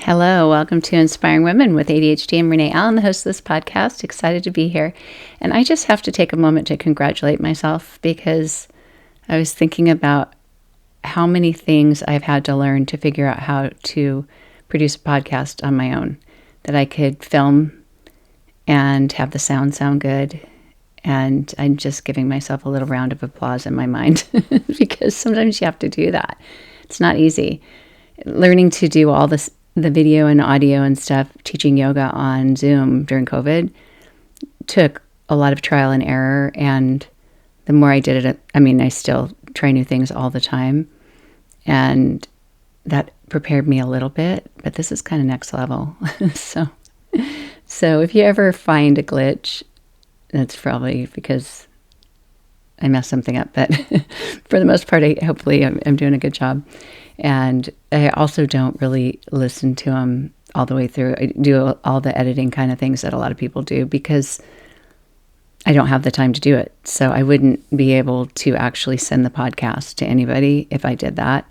Hello, welcome to Inspiring Women with ADHD. I'm Renee Allen, the host of this podcast. Excited to be here. And I just have to take a moment to congratulate myself because I was thinking about how many things I've had to learn to figure out how to produce a podcast on my own, that I could film and have the sound good. And I'm just giving myself a little round of applause in my mind because sometimes you have to do that. It's not easy. Learning to do all this, the video and audio and stuff, teaching yoga on Zoom during COVID took a lot of trial and error. And the more I did it, I still try new things all the time. And that prepared me a little bit, but this is kind of next level. So if you ever find a glitch, that's probably because I messed something up. But for the most part, hopefully I'm doing a good job. And I also don't really listen to them all the way through. I do all the editing kind of things that a lot of people do because I don't have the time to do it. So I wouldn't be able to actually send the podcast to anybody if I did that.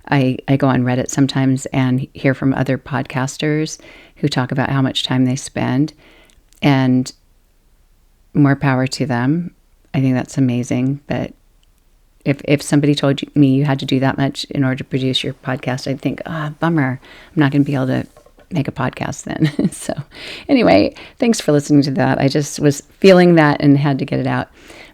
I go on Reddit sometimes and hear from other podcasters who talk about how much time they spend, and more power to them. I think that's amazing. But if somebody told me you had to do that much in order to produce your podcast, I'd think, bummer. I'm not going to be able to make a podcast then. So anyway, thanks for listening to that. I just was feeling that and had to get it out.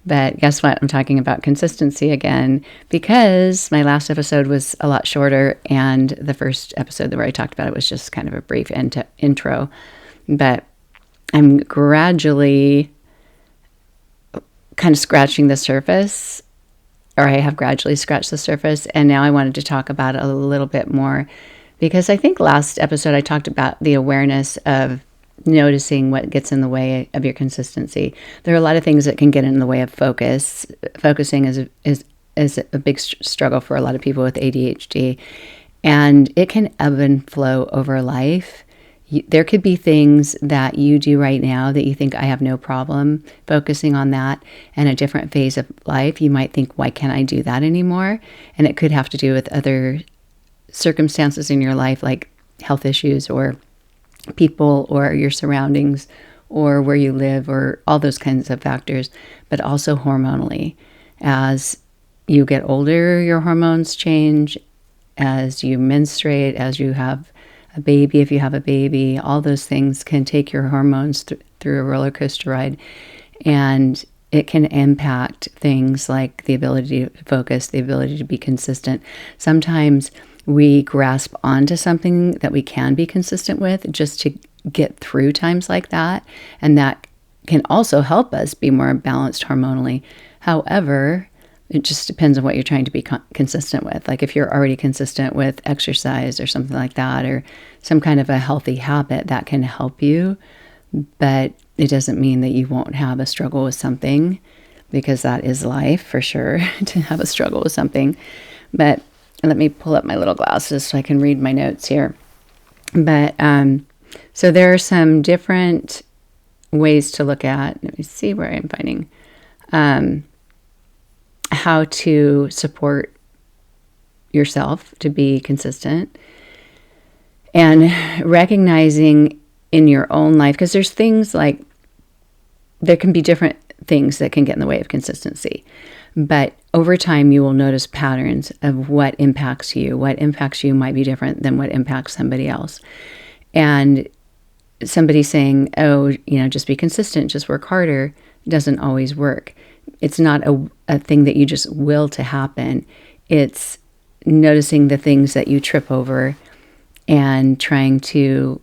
But guess what? I'm talking about consistency again because my last episode was a lot shorter, and the first episode where I talked about it was just kind of a brief intro. But I'm gradually kind of scratching the surface, or I have gradually scratched the surface, and now I wanted to talk about it a little bit more because I think last episode I talked about the awareness of noticing what gets in the way of your consistency. There are a lot of things that can get in the way of focus. Focusing is a big struggle for a lot of people with ADHD, and it can ebb and flow over life. There could be things that you do right now that you think I have no problem focusing on that, and a different phase of life you might think, why can't I do that anymore? And it could have to do with other circumstances in your life, like health issues or people or your surroundings or where you live or all those kinds of factors, but also hormonally. As you get older, your hormones change. As you menstruate, as you have a baby, if you have a baby, all those things can take your hormones through a roller coaster ride. And it can impact things like the ability to focus, the ability to be consistent. Sometimes we grasp onto something that we can be consistent with just to get through times like that. And that can also help us be more balanced hormonally. However, it just depends on what you're trying to be consistent with. Like if you're already consistent with exercise or something like that, or some kind of a healthy habit, that can help you. But it doesn't mean that you won't have a struggle with something, because that is life for sure, to have a struggle with something. But let me pull up my little glasses so I can read my notes here. But so there are some different ways to look at. Let me see where I'm finding how to support yourself to be consistent, and recognizing in your own life, because there's things like, there can be different things that can get in the way of consistency. But over time, you will notice patterns of what impacts you. What impacts you might be different than what impacts somebody else. And somebody saying, just be consistent, just work harder, doesn't always work. It's not a thing that you just will to happen. It's noticing the things that you trip over and trying to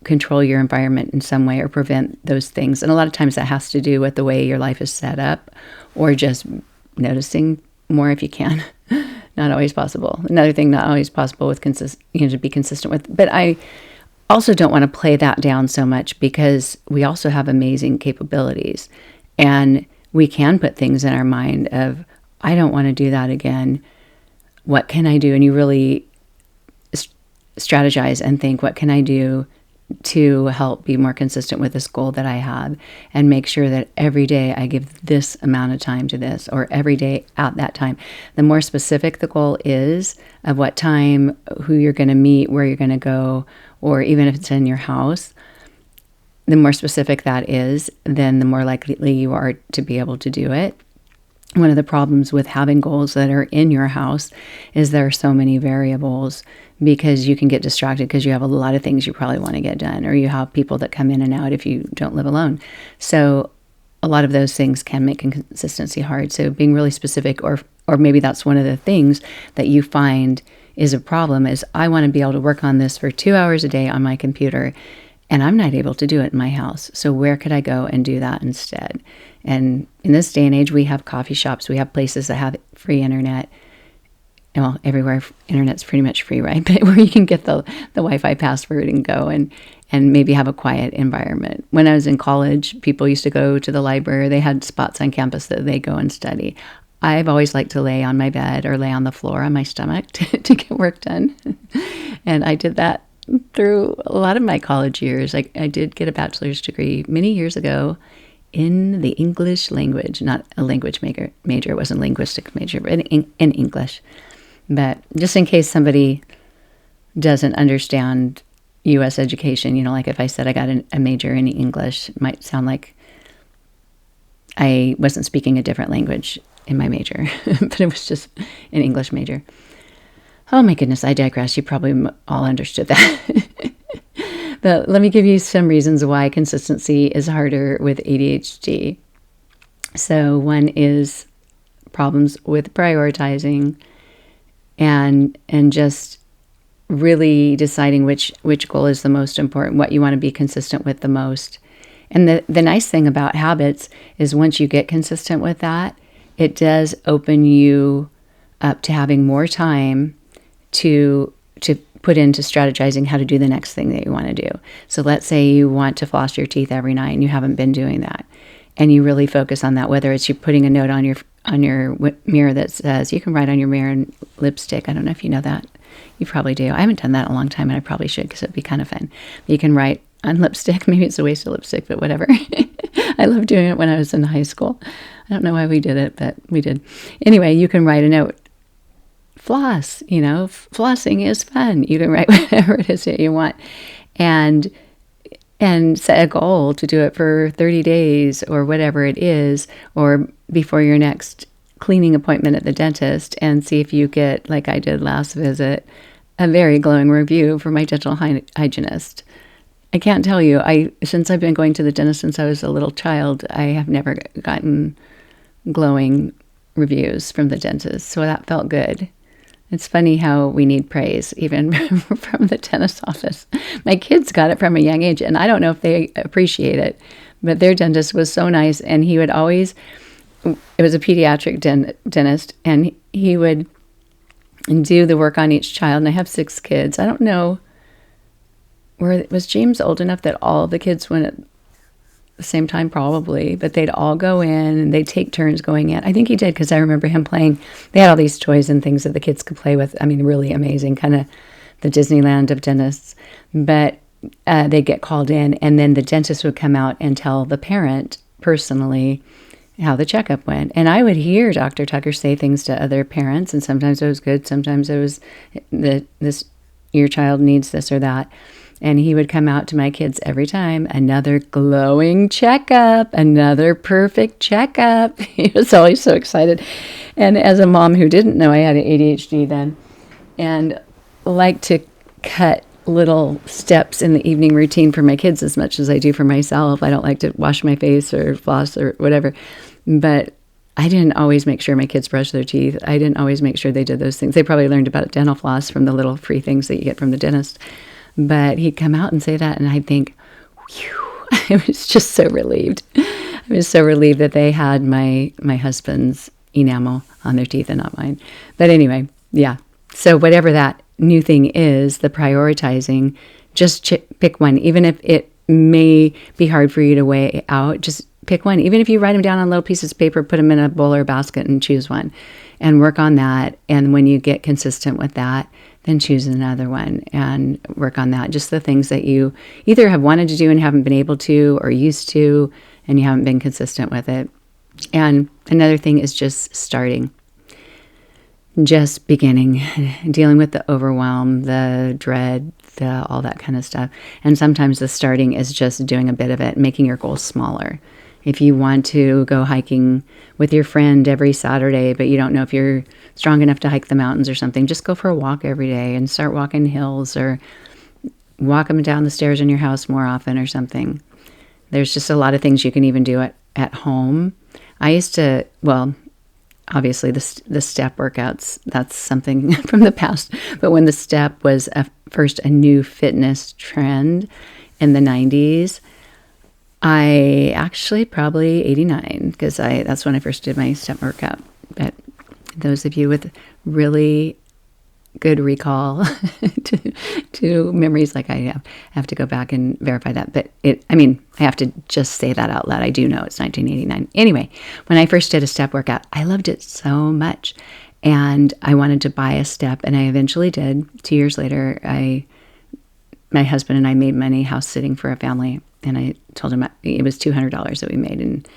control your environment in some way or prevent those things. And a lot of times that has to do with the way your life is set up, or just noticing more if you can. Not always possible. Another thing not always possible with to be consistent with. But I also don't want to play that down so much, because we also have amazing capabilities, and we can put things in our mind of, I don't want to do that again. What can I do? And you really strategize and think, what can I do to help be more consistent with this goal that I have, and make sure that every day I give this amount of time to this, or every day at that time. The more specific the goal is of what time, who you're going to meet, where you're going to go, or even if it's in your house, the more specific that is, then the more likely you are to be able to do it. One of the problems with having goals that are in your house is there are so many variables, because you can get distracted because you have a lot of things you probably want to get done, or you have people that come in and out if you don't live alone. So a lot of those things can make consistency hard. So being really specific, or maybe that's one of the things that you find is a problem, is I want to be able to work on this for 2 hours a day on my computer, and I'm not able to do it in my house. So where could I go and do that instead? And in this day and age, we have coffee shops, we have places that have free internet. Well, everywhere internet's pretty much free, right? But where you can get the Wi-Fi password and go and maybe have a quiet environment. When I was in college, people used to go to the library. They had spots on campus that they go and study. I've always liked to lay on my bed or lay on the floor on my stomach to get work done. And I did that through a lot of my college years. I did get a bachelor's degree many years ago in the English language, not a language major. It wasn't a linguistic major, but in English. But just in case somebody doesn't understand U.S. education, like if I said I got a major in English, it might sound like I wasn't speaking a different language in my major, but it was just an English major. Oh my goodness, I digress. You probably all understood that. But let me give you some reasons why consistency is harder with ADHD. So one is problems with prioritizing and just really deciding which goal is the most important, what you want to be consistent with the most. And the nice thing about habits is once you get consistent with that, it does open you up to having more time to put into strategizing how to do the next thing that you want to do. So let's say you want to floss your teeth every night and you haven't been doing that, and you really focus on that, whether it's you putting a note on your mirror that says, you can write on your mirror in lipstick. I don't know if you know that. You probably do. I haven't done that in a long time, and I probably should, because it'd be kind of fun. You can write on lipstick. Maybe it's a waste of lipstick, but whatever. I loved doing it when I was in high school. I don't know why we did it, but we did. Anyway, you can write a note. Floss, flossing is fun. You can write whatever it is that you want, and set a goal to do it for 30 days or whatever it is, or before your next cleaning appointment at the dentist, and see if you get, like I did last visit, a very glowing review from my dental hygienist. I can't tell you, since I've been going to the dentist since I was a little child, I have never gotten glowing reviews from the dentist, so that felt good. It's funny how we need praise, even from the dentist's office. My kids got it from a young age, and I don't know if they appreciate it, but their dentist was so nice, and he would always, it was a pediatric dentist, and he would do the work on each child, and I have 6 kids. I don't know, was James old enough that all of the kids went at the same time? Probably, but they'd all go in and they'd take turns going in. I think he did, because I remember him playing. They had all these toys and things that the kids could play with. I mean, really amazing, kind of the Disneyland of dentists. But they'd get called in, and then the dentist would come out and tell the parent personally how the checkup went. And I would hear Dr. Tucker say things to other parents, and sometimes it was good, sometimes it was your child needs this or that. And he would come out to my kids every time, another glowing checkup, another perfect checkup. He was always so excited. And as a mom who didn't know I had ADHD then, and liked to cut little steps in the evening routine for my kids as much as I do for myself. I don't like to wash my face or floss or whatever. But I didn't always make sure my kids brushed their teeth. I didn't always make sure they did those things. They probably learned about dental floss from the little free things that you get from the dentist. But he'd come out and say that, and I'd think, whew, I was just so relieved. I was so relieved that they had my husband's enamel on their teeth and not mine. But anyway, yeah. So whatever that new thing is, the prioritizing, just pick one. Even if it may be hard for you to weigh out, just pick one. Even if you write them down on little pieces of paper, put them in a bowl or a basket and choose one and work on that. And when you get consistent with that, then choose another one and work on that. Just the things that you either have wanted to do and haven't been able to, or used to, and you haven't been consistent with it. And another thing is just starting. just beginning, dealing with the overwhelm, the dread, all that kind of stuff. And sometimes the starting is just doing a bit of it, making your goals smaller. If you want to go hiking with your friend every Saturday, but you don't know if you're strong enough to hike the mountains or something, just go for a walk every day and start walking hills, or walk them down the stairs in your house more often or something. There's just a lot of things you can even do at home. I used to, well, obviously the step workouts, that's something from the past. But when the step was first a new fitness trend in the 90s, I actually probably 89, because that's when I first did my step workout. But those of you with really good recall to memories like I have to go back and verify that. But I have to just say that out loud. I do know it's 1989. Anyway, when I first did a step workout, I loved it so much. And I wanted to buy a step, and I eventually did. 2 years later, my husband and I made money house sitting for a family. And I told him it was $200 that we made. And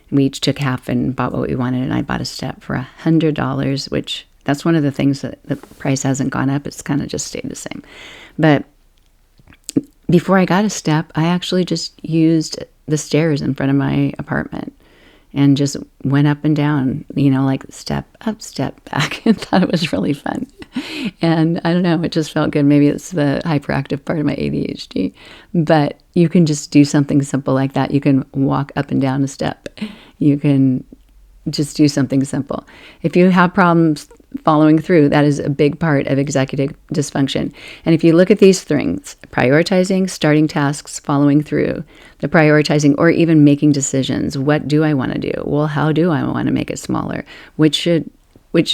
we each took half and bought what we wanted. And I bought a step for $100, which that's one of the things that the price hasn't gone up. It's kind of just stayed the same. But before I got a step, I actually just used the stairs in front of my apartment and just went up and down, like step up, step back, and thought it was really fun. And I don't know, it just felt good. Maybe it's the hyperactive part of my ADHD. But you can just do something simple like that. You can walk up and down a step. You can just do something simple. If you have problems following through, that is a big part of executive dysfunction. And if you look at these things, prioritizing, starting tasks, following through, the prioritizing, or even making decisions. What do I want to do? Well, how do I want to make it smaller? Which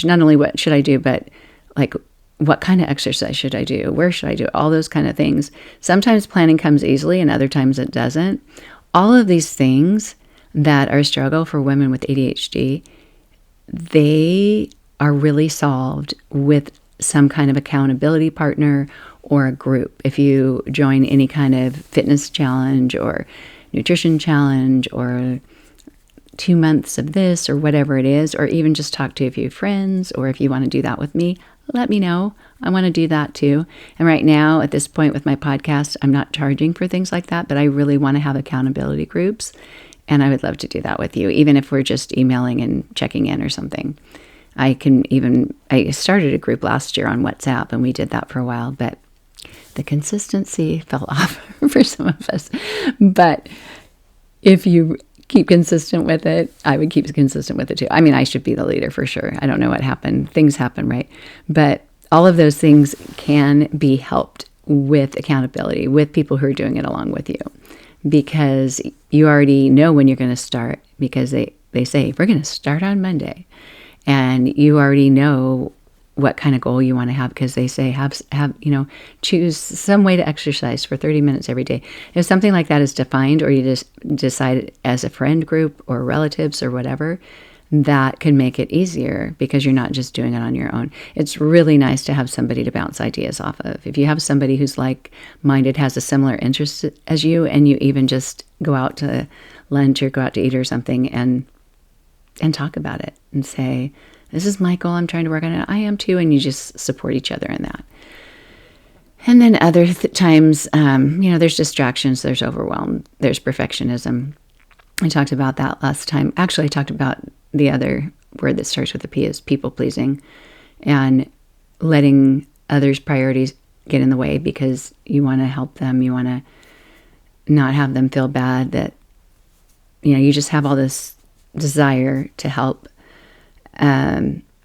not only what should I do, but like what kind of exercise should I do? Where should I do it? All those kind of things. Sometimes planning comes easily and other times it doesn't. All of these things that are a struggle for women with ADHD, they are really solved with some kind of accountability partner or a group. If you join any kind of fitness challenge or nutrition challenge or 2 months of this or whatever it is, or even just talk to a few friends, or if you want to do that with me, let me know. I want to do that too. And right now, at this point with my podcast, I'm not charging for things like that, but I really want to have accountability groups. And I would love to do that with you, even if we're just emailing and checking in or something. I started a group last year on WhatsApp, and we did that for a while, but the consistency fell off for some of us. But if you keep consistent with it, I would keep consistent with it too. I mean, I should be the leader for sure. I don't know what happened. Things happen, right? But all of those things can be helped with accountability, with people who are doing it along with you, because you already know when you're going to start, because they say, we're going to start on Monday. And you already know what kind of goal you want to have, because they say choose some way to exercise for 30 minutes every day. If something like that is defined, or you just decide as a friend group or relatives or whatever, that can make it easier because you're not just doing it on your own. It's really nice to have somebody to bounce ideas off of. If you have somebody who's like-minded, has a similar interest as you, and you even just go out to lunch or go out to eat or something and talk about it and say, this is my goal, I'm trying to work on it. I am too. And you just support each other in that. And then other times, there's distractions, there's overwhelm, there's perfectionism. I talked about that last time. Actually, I talked about the other word that starts with a P is people pleasing, and letting others' priorities get in the way because you want to help them. You want to not have them feel bad that, you just have all this desire to help,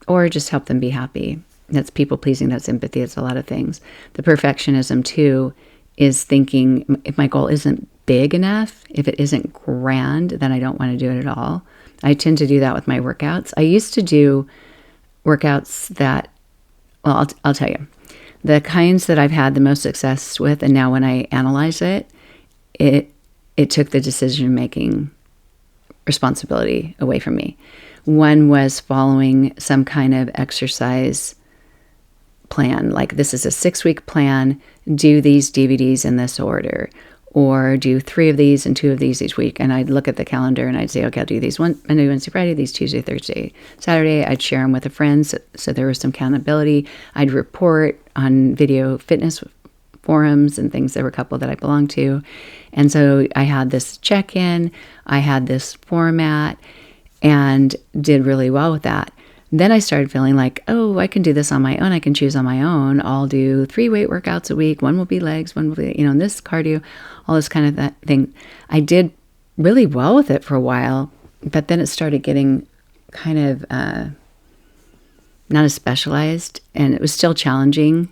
or just help them be happy. That's people pleasing. That's empathy. It's a lot of things. The perfectionism too is thinking, if my goal isn't big enough, if it isn't grand, then I don't want to do it at all. I tend to do that with my workouts. I used to do workouts that, well, I'll tell you, the kinds that I've had the most success with, and now when I analyze it, it took the decision-making responsibility away from me. One was following some kind of exercise plan, like this is a 6-week plan, do these DVDs in this order, or do 3 of these and 2 of these each week. And I'd look at the calendar and I'd say, okay, I'll do these Monday, Wednesday, Friday, these Tuesday, Thursday, Saturday. I'd share them with a friend, so there was some accountability. I'd report on video fitness forums and things. There were a couple that I belonged to. And so I had this check-in, I had this format, and did really well with that. Then I started feeling like, oh, I can do this on my own. I can choose on my own. I'll do 3 weight workouts a week. One will be legs, one will be, and this cardio, all this kind of that thing. I did really well with it for a while, but then it started getting kind of not as specialized, and it was still challenging,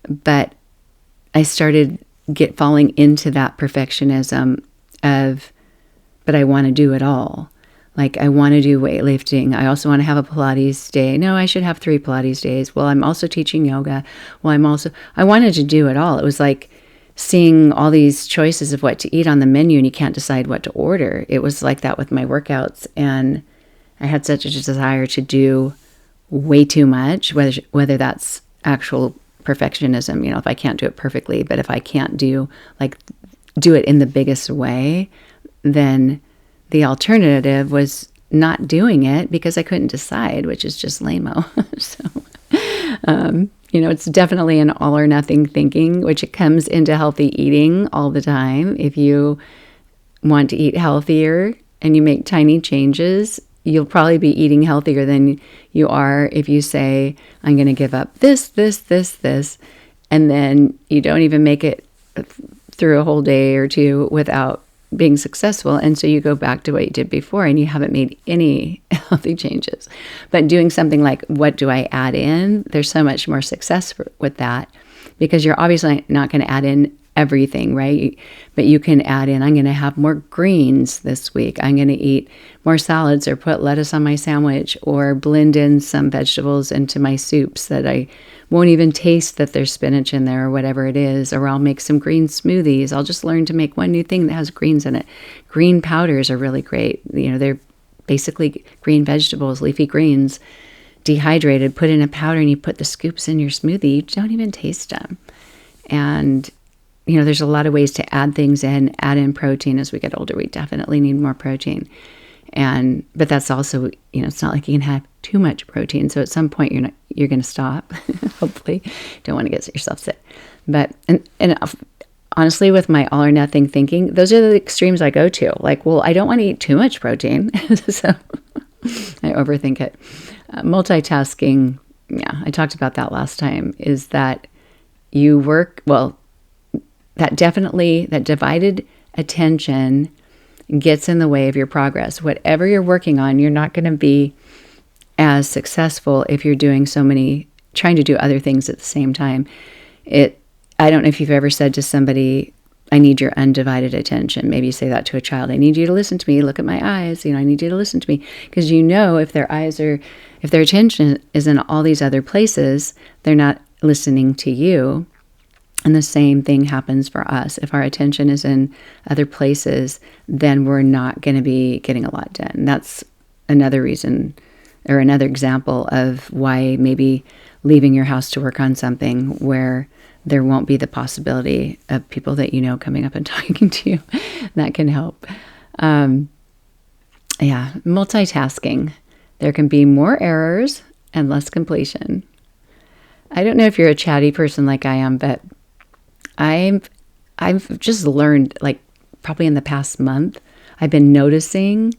but I started falling into that perfectionism of, but I want to do it all. Like, I want to do weightlifting. I also want to have a Pilates day. No, I should have 3 Pilates days. Well, I'm also teaching yoga. Well, I wanted to do it all. It was like seeing all these choices of what to eat on the menu and you can't decide what to order. It was like that with my workouts. And I had such a desire to do way too much, whether that's actual perfectionism, if I can't do it perfectly, but if I can't do it in the biggest way, then the alternative was not doing it because I couldn't decide, which is just lame-o. So, it's definitely an all or nothing thinking, which it comes into healthy eating all the time. If you want to eat healthier and you make tiny changes, you'll probably be eating healthier than you are if you say, I'm going to give up this, and then you don't even make it through a whole day or two without being successful. And so you go back to what you did before and you haven't made any healthy changes. But doing something like, what do I add in? There's so much more success with that, because you're obviously not going to add in everything, right? But you can add in, I'm going to have more greens this week. I'm going to eat more salads, or put lettuce on my sandwich, or blend in some vegetables into my soups that I won't even taste that there's spinach in there or whatever it is. Or I'll make some green smoothies. I'll just learn to make one new thing that has greens in it. Green powders are really great. They're basically green vegetables, leafy greens, dehydrated, put in a powder, and you put the scoops in your smoothie. You don't even taste them. And there's a lot of ways to add things in, add in protein. As we get older, we definitely need more protein. But that's also, it's not like you can have too much protein. So at some point you're going to stop. Hopefully, don't want to get yourself sick. But, and honestly, with my all or nothing thinking, those are the extremes I go to. Like, well, I don't want to eat too much protein. So I overthink it. Multitasking. Yeah, I talked about that last time, is that you work, that divided attention gets in the way of your progress. Whatever you're working on, you're not going to be as successful if you're trying to do other things at the same time. I don't know if you've ever said to somebody, I need your undivided attention. Maybe you say that to a child. I need you to listen to me. Look at my eyes. I need you to listen to me. Because if their attention is in all these other places, they're not listening to you. And the same thing happens for us. If our attention is in other places, then we're not going to be getting a lot done. That's another reason, or another example of why maybe leaving your house to work on something where there won't be the possibility of people that coming up and talking to you. That can help. Multitasking. There can be more errors and less completion. I don't know if you're a chatty person like I am, but I've just learned, probably in the past month, I've been noticing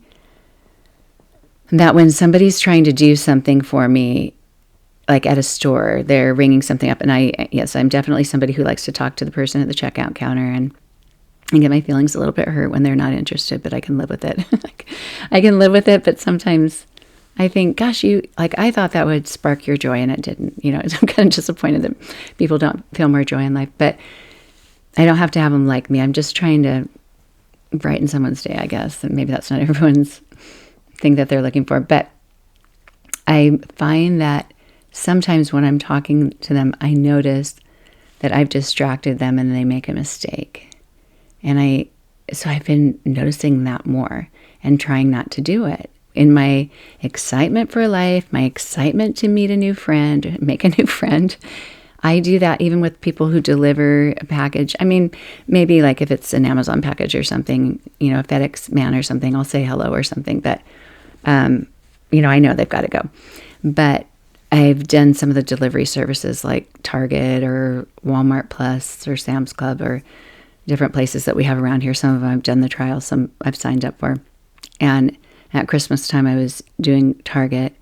that when somebody's trying to do something for me, like at a store, they're ringing something up, and I'm definitely somebody who likes to talk to the person at the checkout counter, and I get my feelings a little bit hurt when they're not interested, but I can live with it. I can live with it, but sometimes I think, gosh, I thought that would spark your joy, and it didn't. I'm kind of disappointed that people don't feel more joy in life, but I don't have to have them like me. I'm just trying to brighten someone's day, I guess. And maybe that's not everyone's thing that they're looking for. But I find that sometimes when I'm talking to them, I notice that I've distracted them and they make a mistake. So I've been noticing that more and trying not to do it. In my excitement for life, my excitement to meet a new friend, make a new friend, I do that even with people who deliver a package. I mean, maybe like if it's an Amazon package or something, a FedEx man or something, I'll say hello or something. But, I know they've got to go. But I've done some of the delivery services like Target or Walmart Plus or Sam's Club or different places that we have around here. Some of them I've done the trial, some I've signed up for. And at Christmas time, I was doing Target,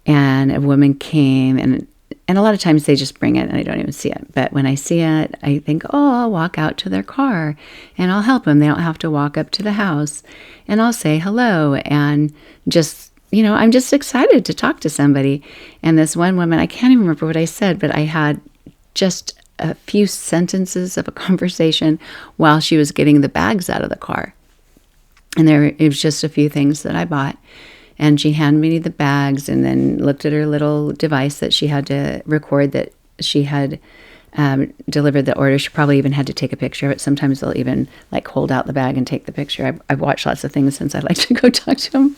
and a woman came, and a lot of times they just bring it and I don't even see it. But when I see it, I think, oh, I'll walk out to their car and I'll help them. They don't have to walk up to the house, and I'll say hello and just, I'm just excited to talk to somebody. And this one woman, I can't even remember what I said, but I had just a few sentences of a conversation while she was getting the bags out of the car. And it was just a few things that I bought. And she handed me the bags and then looked at her little device that she had to record that she had delivered the order. She probably even had to take a picture of it. Sometimes they'll even like hold out the bag and take the picture. I've watched lots of things since I like to go talk to them.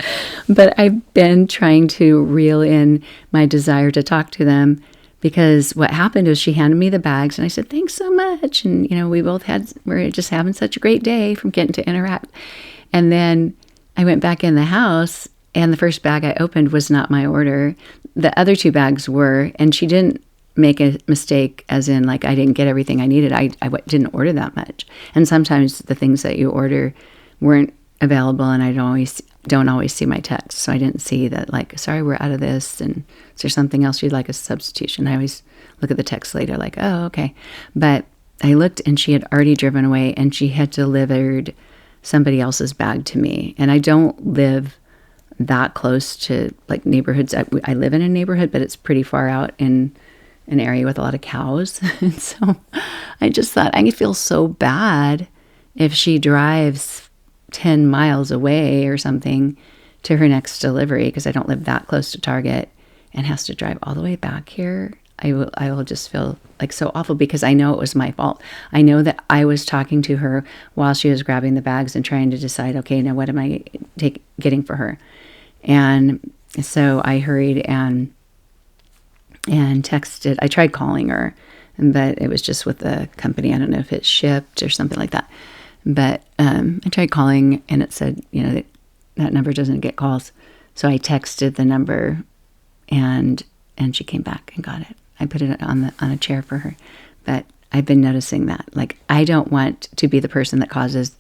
But I've been trying to reel in my desire to talk to them, because what happened is she handed me the bags and I said, thanks so much. And, we both we're just having such a great day from getting to interact. And then I went back in the house, and the first bag I opened was not my order. The other two bags were, and she didn't make a mistake as in like I didn't get everything I needed. I didn't order that much. And sometimes the things that you order weren't available, and I don't always see my text. So I didn't see that like, sorry, we're out of this, and is there something else you'd like as a substitution? I always look at the text later like, oh, okay. But I looked, and she had already driven away, and she had delivered somebody else's bag to me. And I don't live that close to like neighborhoods. I live in a neighborhood, but it's pretty far out in an area with a lot of cows. And so I just thought I feel so bad if she drives 10 miles away or something to her next delivery, because I don't live that close to Target, and has to drive all the way back here. I will just feel like so awful, because I know it was my fault. I know that I was talking to her while she was grabbing the bags and trying to decide, okay, now what am I getting for her? And so I hurried and texted. I tried calling her, but it was just with the company. I don't know if it's shipped or something like that. But I tried calling, and it said, that number doesn't get calls. So I texted the number, and she came back and got it. I put it on a chair for her. But I've been noticing that. Like, I don't want to be the person that causes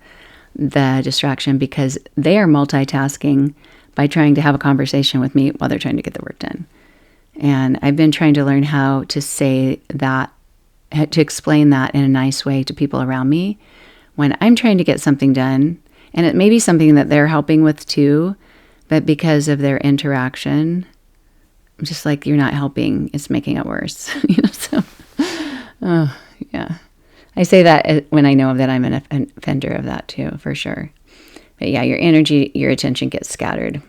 the distraction, because they are multitasking by trying to have a conversation with me while they're trying to get the work done. And I've been trying to learn how to say that, to explain that in a nice way to people around me when I'm trying to get something done. And it may be something that they're helping with too, but because of their interaction, I'm just like, you're not helping, it's making it worse. So, oh, yeah. I say that when I know that I'm an offender of that too, for sure. But yeah, your energy, your attention gets scattered.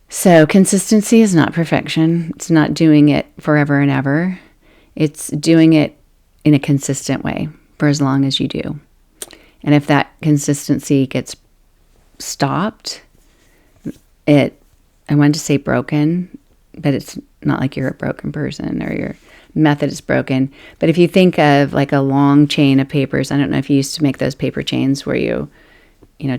So consistency is not perfection. It's not doing it forever and ever. It's doing it in a consistent way for as long as you do. And if that consistency gets stopped, I wanted to say broken, but it's not like you're a broken person or your method is broken. But if you think of like a long chain of papers, I don't know if you used to make those paper chains where you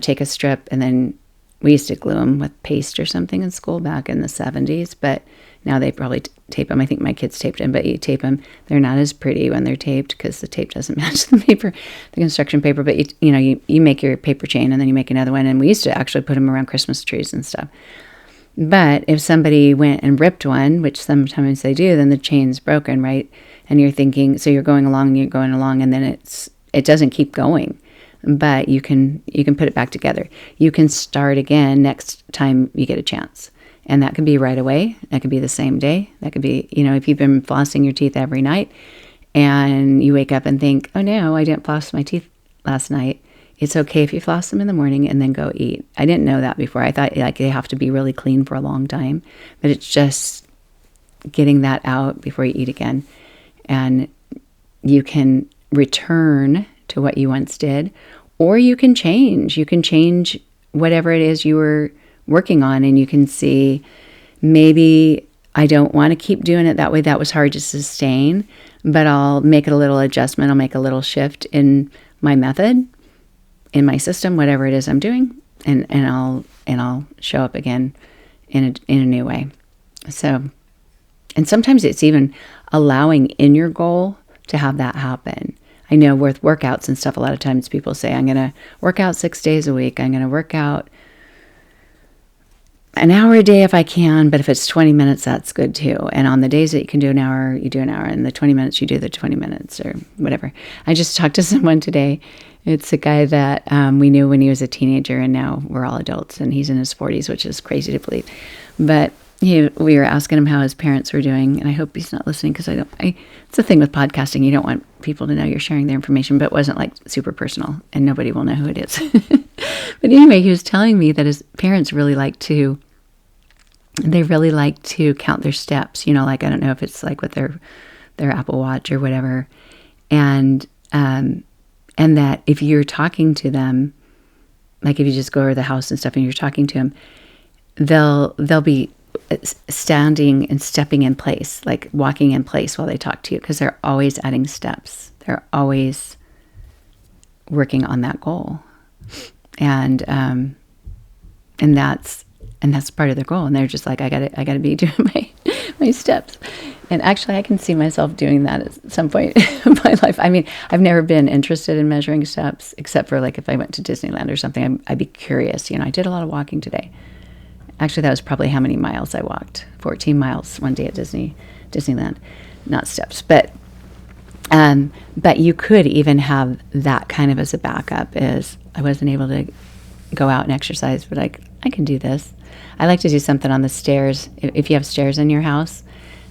take a strip, and then we used to glue them with paste or something in school back in the 70s, but now they probably tape them. I think my kids taped them, but you tape them. They're not as pretty when they're taped because the tape doesn't match the paper, the construction paper. But you make your paper chain, and then you make another one. And we used to actually put them around Christmas trees and stuff. But if somebody went and ripped one, which sometimes they do, then the chain's broken, right? And you're thinking, so you're going along, and then it doesn't keep going. But you can put it back together. You can start again next time you get a chance. And that could be right away. That could be the same day. That could be, if you've been flossing your teeth every night and you wake up and think, oh no, I didn't floss my teeth last night. It's okay if you floss them in the morning and then go eat. I didn't know that before. I thought like they have to be really clean for a long time, but it's just getting that out before you eat again. And you can return to what you once did, or you can change. You can change whatever it is you were working on, and you can see maybe I don't want to keep doing it that way. That was hard to sustain, but I'll make a little adjustment. I'll make a little shift in my method, in my system, whatever it is I'm doing, and I'll show up again in a new way. So, and sometimes it's even allowing in your goal to have that happen. I know with workouts and stuff, a lot of times people say, I'm going to work out 6 days a week. I'm going to work out an hour a day if I can, but if it's 20 minutes, that's good too. And on the days that you can do an hour, you do an hour, and the 20 minutes, you do the 20 minutes or whatever. I just talked to someone today. It's a guy that we knew when he was a teenager, and now we're all adults, and he's in his 40s, which is crazy to believe. But we were asking him how his parents were doing, and I hope he's not listening because it's the thing with podcasting. You don't want people to know you're sharing their information, but it wasn't like super personal, and nobody will know who it is. But anyway, he was telling me that his parents really like to count their steps, like, I don't know if it's like with their Apple Watch or whatever. And that if you're talking to them, like if you just go over the house and stuff and you're talking to them, they'll be standing and stepping in place, like walking in place while they talk to you, because they're always adding steps. They're always working on that goal. And that's part of their goal. And they're just like, I gotta be doing my steps. And actually I can see myself doing that at some point in my life. I mean, I've never been interested in measuring steps, except for like if I went to Disneyland or something, I'd be curious. I did a lot of walking today. Actually, that was probably how many miles I walked. 14 miles one day at Disneyland. Not steps, but you could even have that kind of as a backup. Is I wasn't able to go out and exercise, but I can do this. I like to do something on the stairs. If you have stairs in your house,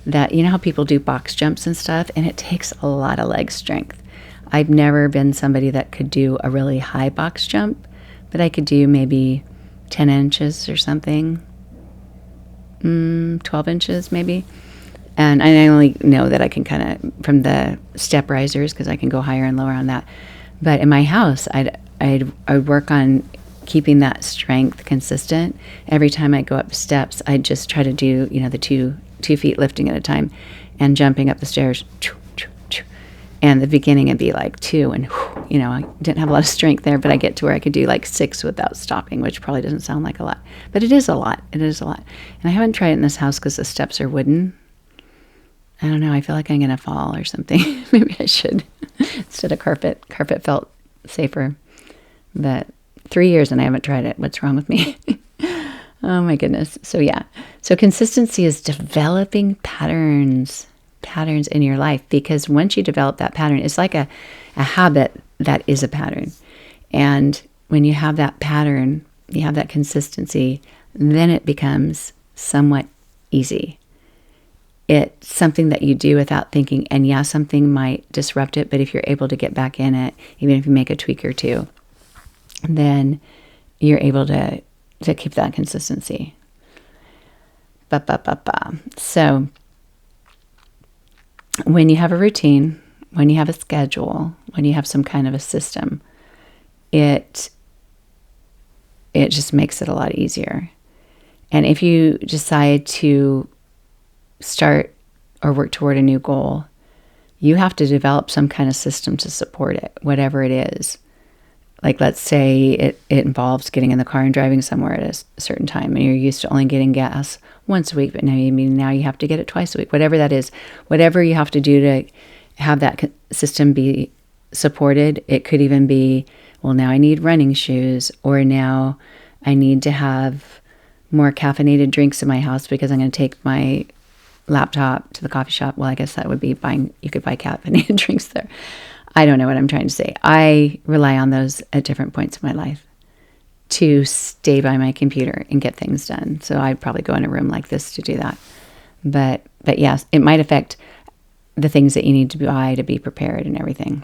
that, how people do box jumps and stuff, and it takes a lot of leg strength. I've never been somebody that could do a really high box jump, but I could do maybe 10 inches or something, 12 inches maybe. And I only know that I can kind of, from the step risers, because I can go higher and lower on that. But in my house, I'd work on keeping that strength consistent. Every time I go up steps, I'd just try to do, the two feet lifting at a time and jumping up the stairs. And the beginning it'd be like 2, and I didn't have a lot of strength there, but I get to where I could do like 6 without stopping, which probably doesn't sound like a lot, but it is a lot. It is a lot. And I haven't tried it in this house because the steps are wooden. I don't know. I feel like I'm going to fall or something. Maybe I should instead of carpet. Carpet felt safer, but 3 years and I haven't tried it. What's wrong with me? Oh my goodness. So yeah. So consistency is developing patterns in your life, because once you develop that pattern, it's like a habit that is a pattern. And when you have that pattern, you have that consistency, then it becomes somewhat easy. It's something that you do without thinking, and yeah, something might disrupt it, but if you're able to get back in it, even if you make a tweak or two, then you're able to keep that consistency. So when you have a routine, when you have a schedule, when you have some kind of a system, it just makes it a lot easier. And if you decide to start or work toward a new goal, you have to develop some kind of system to support it, whatever it is. Like, let's say it involves getting in the car and driving somewhere at a certain time, and you're used to only getting gas once a week, but now you have to get it twice a week, whatever that is, whatever you have to do to have that system be supported. It could even be, well, now I need running shoes, or now I need to have more caffeinated drinks in my house because I'm going to take my laptop to the coffee shop. Well, I guess that would be you could buy caffeinated drinks there. I don't know what I'm trying to say. I rely on those at different points in my life to stay by my computer and get things done. So I'd probably go in a room like this to do that. But yes, it might affect the things that you need to buy to be prepared and everything.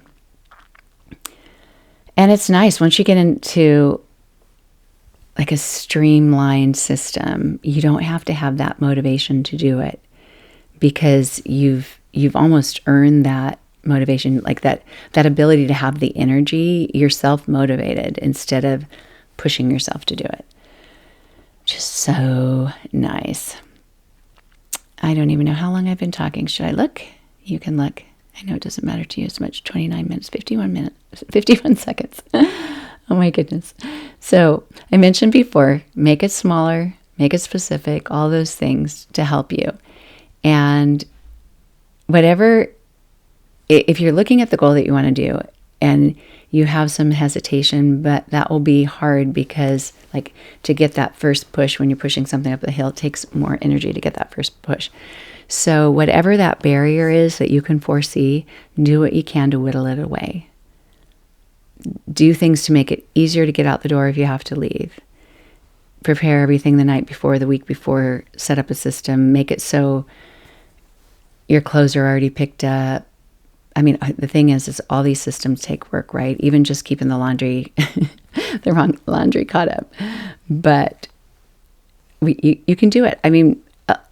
And it's nice once you get into like a streamlined system, you don't have to have that motivation to do it, because you've almost earned that motivation, like that ability to have the energy. You're self-motivated instead of pushing yourself to do it. Just so nice. I don't even know how long I've been talking. Should I look? You can look. I know it doesn't matter to you as much. 29 minutes, 51 seconds. Oh my goodness. So I mentioned before, make it smaller, make it specific, all those things to help you. And whatever, if you're looking at the goal that you want to do and you have some hesitation, but that will be hard because like to get that first push when you're pushing something up the hill, it takes more energy to get that first push. So whatever that barrier is that you can foresee, do what you can to whittle it away. Do things to make it easier to get out the door if you have to leave. Prepare everything the night before, the week before, set up a system, make it so your clothes are already picked up. I mean, the thing is all these systems take work, right? Even just keeping the laundry, the wrong laundry caught up. But you can do it. I mean,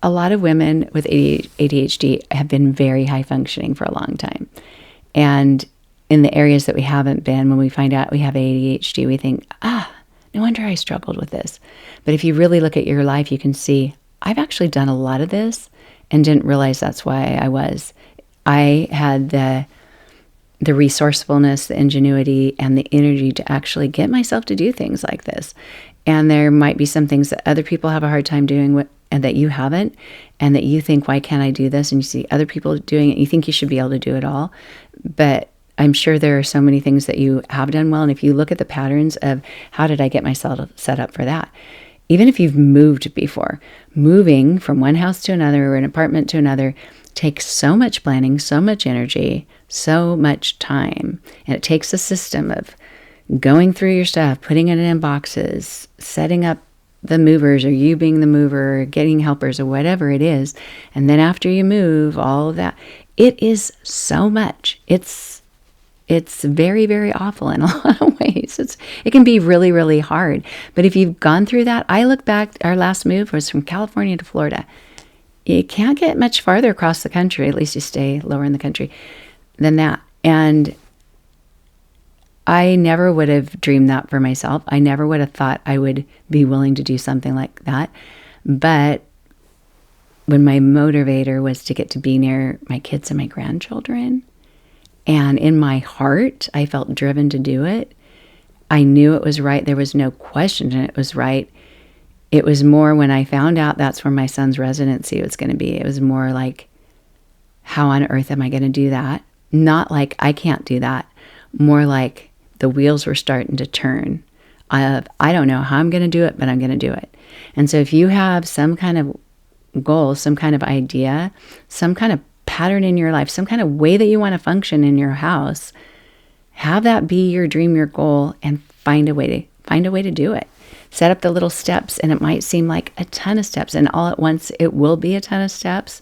a lot of women with ADHD have been very high functioning for a long time. And in the areas that we haven't been, when we find out we have ADHD, we think, no wonder I struggled with this. But if you really look at your life, you can see, I've actually done a lot of this and didn't realize that's why I was. I had the resourcefulness, the ingenuity, and the energy to actually get myself to do things like this. And there might be some things that other people have a hard time doing and that you haven't, and that you think, why can't I do this? And you see other people doing it, you think you should be able to do it all. But I'm sure there are so many things that you have done well. And if you look at the patterns of how did I get myself set up for that? Even if you've moved before, moving from one house to another or an apartment to another takes so much planning, so much energy, so much time. And it takes a system of going through your stuff, putting it in boxes, setting up the movers or you being the mover, or getting helpers or whatever it is. And then after you move, all of that, it is so much. It's very, very awful in a lot of ways. It can be really, really hard. But if you've gone through that, I look back, our last move was from California to Florida. You can't get much farther across the country, at least you stay lower in the country, than that. And I never would have dreamed that for myself. I never would have thought I would be willing to do something like that. But when my motivator was to get to be near my kids and my grandchildren, and in my heart, I felt driven to do it. I knew it was right. There was no question it was right. It was more when I found out that's where my son's residency was going to be. It was more like, how on earth am I going to do that? Not like I can't do that. More like the wheels were starting to turn. I don't know how I'm going to do it, but I'm going to do it. And so if you have some kind of goal, some kind of idea, some kind of pattern in your life, some kind of way that you want to function in your house, have that be your dream, your goal, and find a way to do it. Set up the little steps, and it might seem like a ton of steps, and all at once it will be a ton of steps,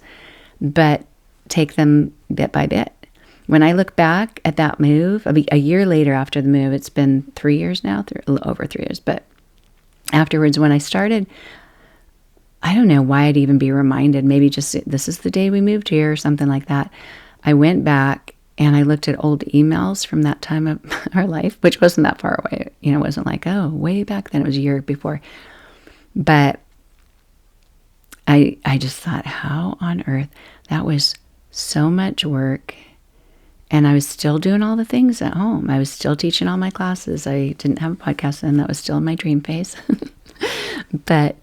but take them bit by bit. When I look back at that move, a year later after the move, it's been 3 years now, over 3 years, but afterwards when I started, I don't know why I'd even be reminded, maybe just this is the day we moved here or something like that. I went back and I looked at old emails from that time of our life, which wasn't that far away. It wasn't like, oh, way back then. It was a year before. But I just thought, how on earth? That was so much work. And I was still doing all the things at home. I was still teaching all my classes. I didn't have a podcast then. That was still in my dream phase. But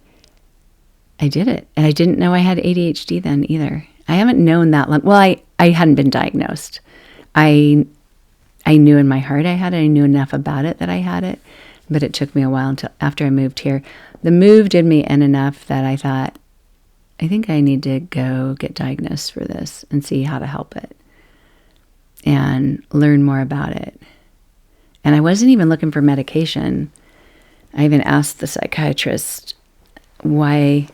I did it. And I didn't know I had ADHD then either. I haven't known that long. Well, I hadn't been diagnosed. I knew in my heart I had it. I knew enough about it that I had it. But it took me a while until after I moved here. The move did me in enough that I thought, I think I need to go get diagnosed for this and see how to help it and learn more about it. And I wasn't even looking for medication. I even asked the psychiatrist what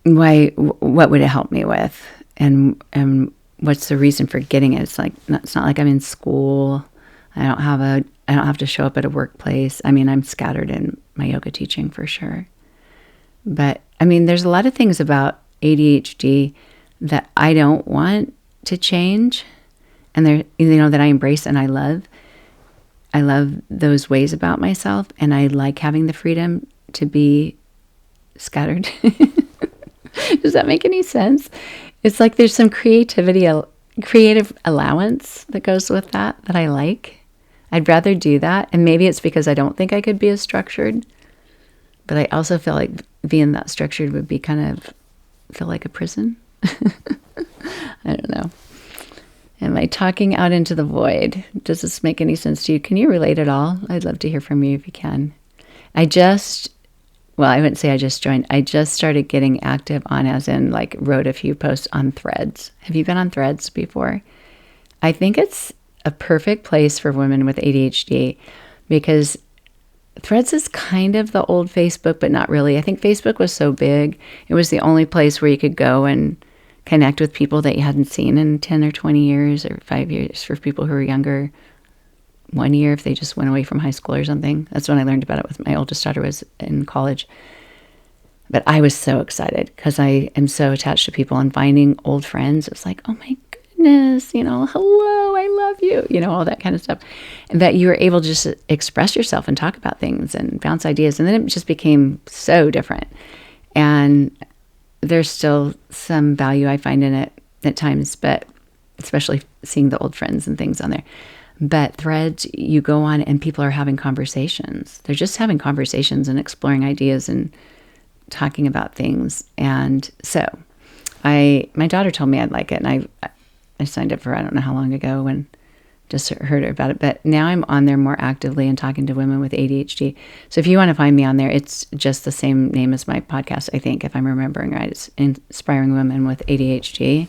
would it help me with, and what's the reason for getting it? It's not like I'm in school. I don't have to show up at a workplace. I mean, I'm scattered in my yoga teaching for sure. But I mean, there's a lot of things about ADHD that I don't want to change, and that I embrace and I love. I love those ways about myself, and I like having the freedom to be scattered. Does that make any sense? It's like there's some creative allowance that goes with that I like. I'd rather do that. And maybe it's because I don't think I could be as structured. But I also feel like being that structured would be feel like a prison. I don't know. Am I talking out into the void? Does this make any sense to you? Can you relate at all? I'd love to hear from you if you can. I wouldn't say I just joined. I just started getting active on, as in like wrote a few posts on Threads. Have you been on Threads before? I think it's a perfect place for women with ADHD because Threads is kind of the old Facebook, but not really. I think Facebook was so big. It was the only place where you could go and connect with people that you hadn't seen in 10 or 20 years or 5 years for people who are younger. 1 year if they just went away from high school or something. That's when I learned about it with my oldest daughter was in college. But I was so excited because I am so attached to people and finding old friends. It was like, oh my goodness, hello, I love you, all that kind of stuff. And that you were able to just express yourself and talk about things and bounce ideas. And then it just became so different. And there's still some value I find in it at times, but especially seeing the old friends and things on there. But Threads, you go on and people are having conversations. They're just having conversations and exploring ideas and talking about things. And so my daughter told me I'd like it. And I signed up for, I don't know how long ago, and just heard about it. But now I'm on there more actively and talking to women with ADHD. So if you want to find me on there, it's just the same name as my podcast, I think, if I'm remembering right. It's Inspiring Women with ADHD.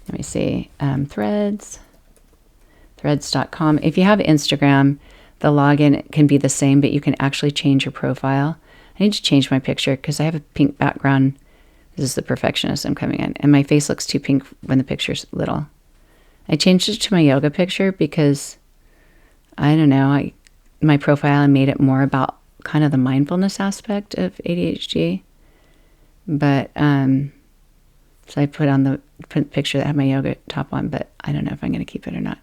Let me see. Threads.com. If you have Instagram, the login can be the same, but you can actually change your profile. I need to change my picture because I have a pink background. This is the perfectionist I'm coming in. And my face looks too pink when the picture's little. I changed it to my yoga picture because, I don't know, my profile, I made it more about kind of the mindfulness aspect of ADHD. But, so I put the picture that had my yoga top on, but I don't know if I'm going to keep it or not.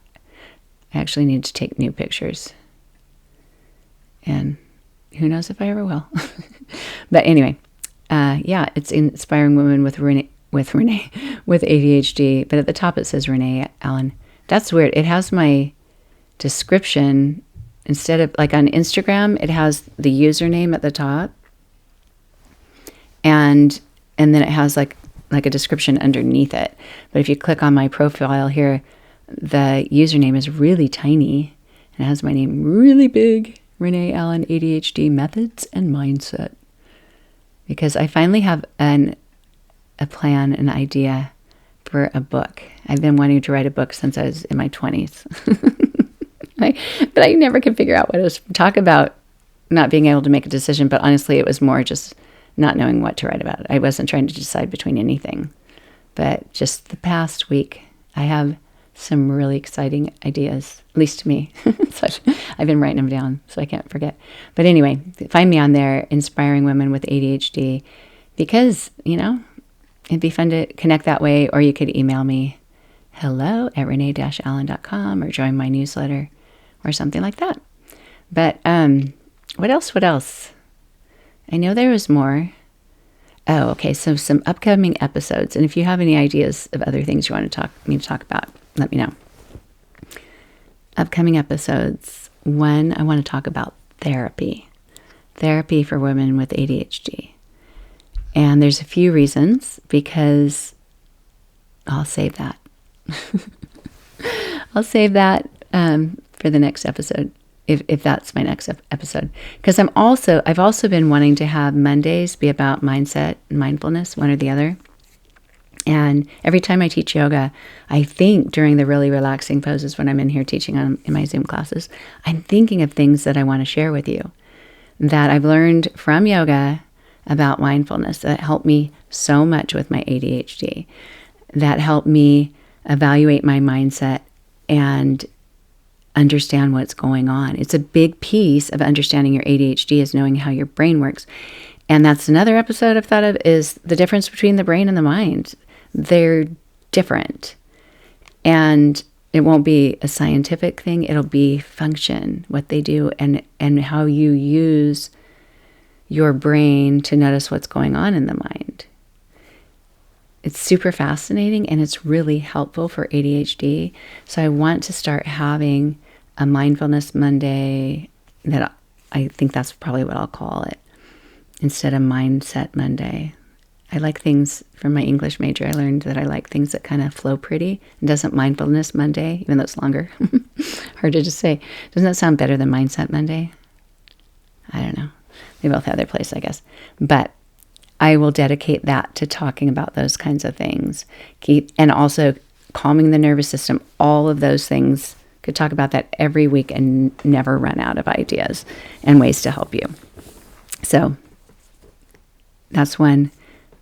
I actually need to take new pictures. And who knows if I ever will. But anyway, it's Inspiring Women with Renee, with ADHD. But at the top it says Renee Allen. That's weird. It has my description instead of, like on Instagram, it has the username at the top. And then it has like a description underneath it. But if you click on my profile here, the username is really tiny and it has my name really big, Renee Allen, ADHD Methods and Mindset. Because I finally have a plan, an idea for a book. I've been wanting to write a book since I was in my 20s. But I never could figure out what it was. Talk about not being able to make a decision, but honestly, it was more just not knowing what to write about. I wasn't trying to decide between anything. But just the past week, I have some really exciting ideas, at least to me. So I've been writing them down so I can't forget. But anyway, find me on there, Inspiring Women with ADHD, because, it'd be fun to connect that way, or you could email me, hello@renee-allen.com, or join my newsletter or something like that. But what else? I know there was more. Oh, okay. So some upcoming episodes. And if you have any ideas of other things you want to talk about, let me know. Upcoming episodes. One, I want to talk about therapy. Therapy for women with ADHD. And there's a few reasons, because I'll save that. I'll save that for the next episode. If that's my next episode. Because I've also been wanting to have Mondays be about mindset and mindfulness, one or the other. And every time I teach yoga, I think during the really relaxing poses when I'm in here teaching in my Zoom classes, I'm thinking of things that I want to share with you that I've learned from yoga about mindfulness that helped me so much with my ADHD, that helped me evaluate my mindset and understand what's going on. It's a big piece of understanding your ADHD is knowing how your brain works. And that's another episode I've thought of, is the difference between the brain and the mind. They're different. And it won't be a scientific thing. It'll be function, what they do, and how you use your brain to notice what's going on in the mind. it's super fascinating and it's really helpful for ADHD. So I want to start having a mindfulness Monday that I think that's probably what I'll call it instead of Mindset Monday. I like things from my English major. I learned that I like things that kind of flow pretty. And doesn't Mindfulness Monday, even though it's longer, hard to just say. Doesn't that sound better than Mindset Monday? I don't know. They both have their place, I guess. But I will dedicate that to talking about those kinds of things. And also calming the nervous system, all of those things. Could talk about that every week and never run out of ideas and ways to help you. So that's one.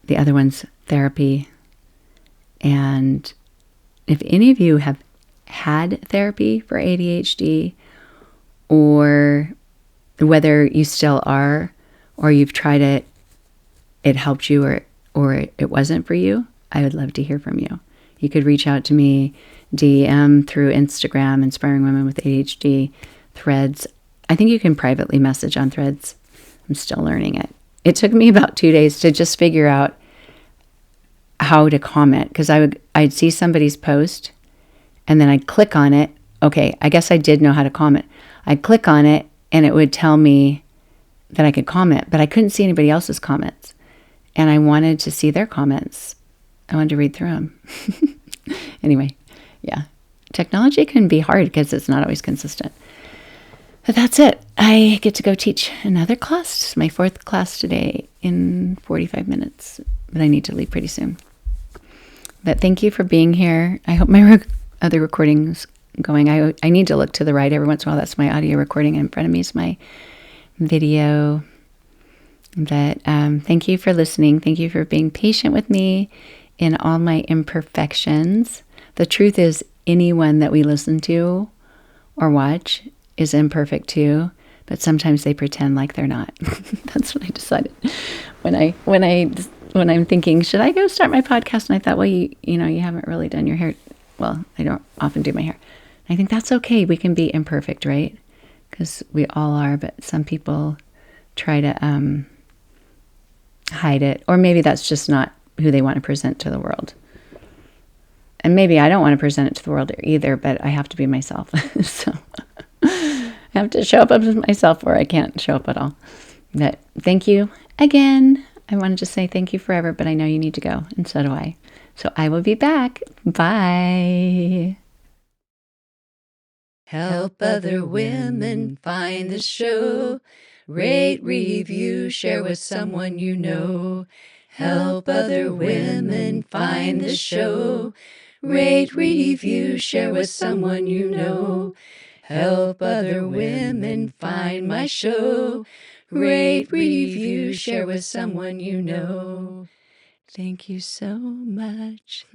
The other one's therapy. And if any of you have had therapy for ADHD, or whether you still are, or you've tried it, it helped you, or it wasn't for you, I would love to hear from you. You could reach out to me, DM through Instagram, Inspiring Women with ADHD, Threads. I think you can privately message on Threads. I'm still learning it. It took me about 2 days to just figure out how to comment, because I'd see somebody's post and then I'd click on it. Okay, I guess I did know how to comment. I'd click on it and it would tell me that I could comment, but I couldn't see anybody else's comments. And I wanted to see their comments. I wanted to read through them. Anyway, yeah. Technology can be hard because it's not always consistent. But that's it. I get to go teach another class, my 4th class today in 45 minutes. But I need to leave pretty soon. But thank you for being here. I hope my other recording's going. I need to look to the right every once in a while. That's my audio recording. In front of me is my video. But thank you for listening. Thank you for being patient with me in all my imperfections. The truth is, anyone that we listen to or watch is imperfect too, but sometimes they pretend like they're not. That's what I decided when I'm thinking, should I go start my podcast? And I thought, well, you haven't really done your hair. Well, I don't often do my hair. I think that's okay. We can be imperfect, right? Because we all are, but some people try to hide it, or maybe that's just not who they want to present to the world. And maybe I don't want to present it to the world either, but I have to be myself. So I have to show up as myself, or I can't show up at all. But thank you again. I want to just say thank you forever, but I know you need to go, and so do I. So I will be back. Bye. Help other women find the show. Rate, review, share with someone you know. Help other women find the show. Rate, review, share with someone you know. Help other women find my show. Rate, review, share with someone you know. Thank you so much.